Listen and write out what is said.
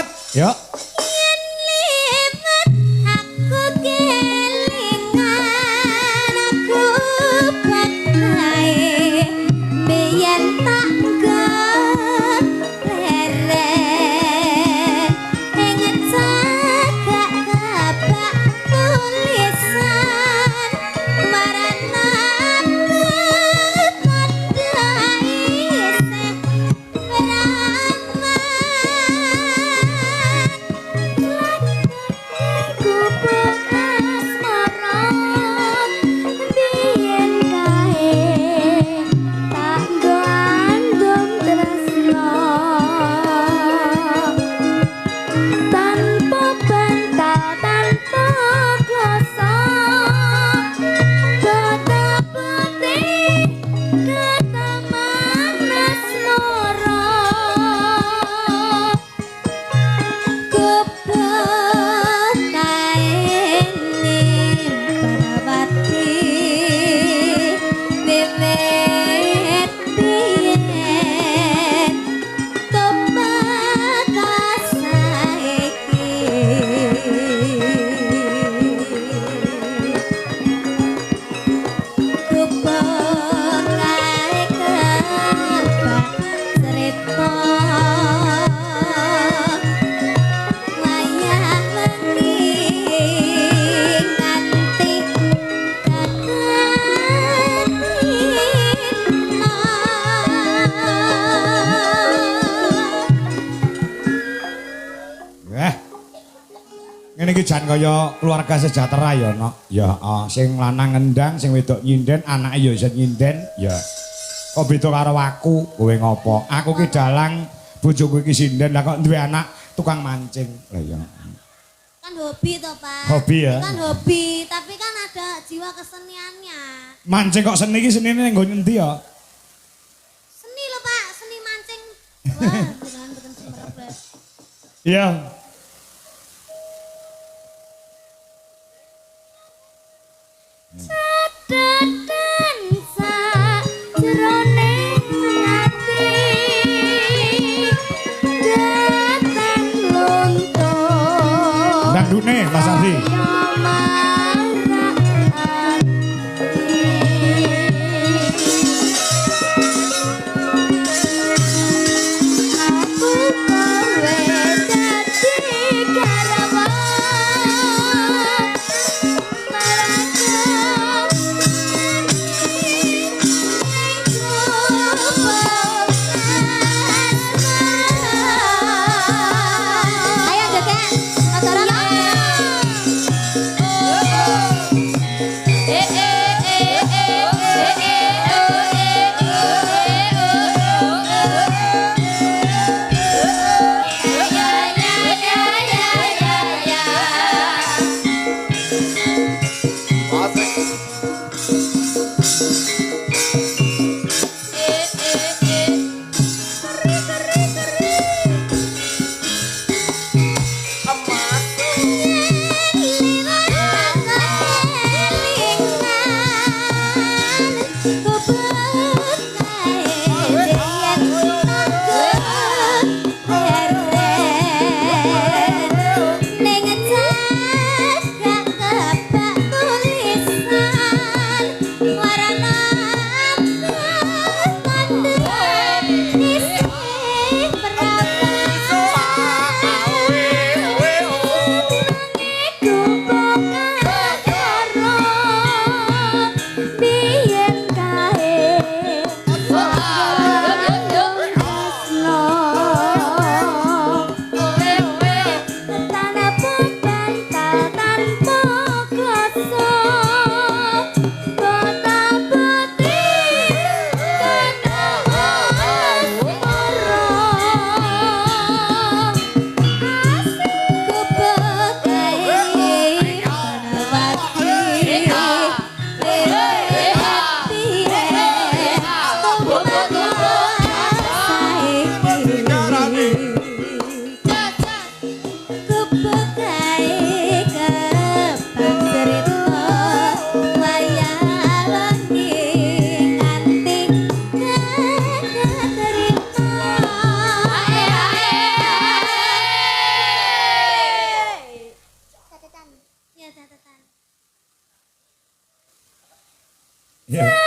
banget. Yuk. Ngene iki jan kaya keluarga sejahtera ya, Nok. Ya, sing lanang ngendang, sing wedok nyinden, anake ya iso nyinden, ya. Kok beda karo aku, kowe ngopo? Aku ki dalang, bojoku iki sinden, lah kok duwe anak tukang mancing. Lah ya. Kan hobi toh, Pak. Hobi ya? Kan hobi, tapi kan ada jiwa keseniannya. Mancing kok seni iki senine nggo ngendi ya? Seni lho, Pak, seni mancing. Wah, beneran betul sembarang. Iya. Dangdune Mas Ardi. Ayo joget, motoran. Ya.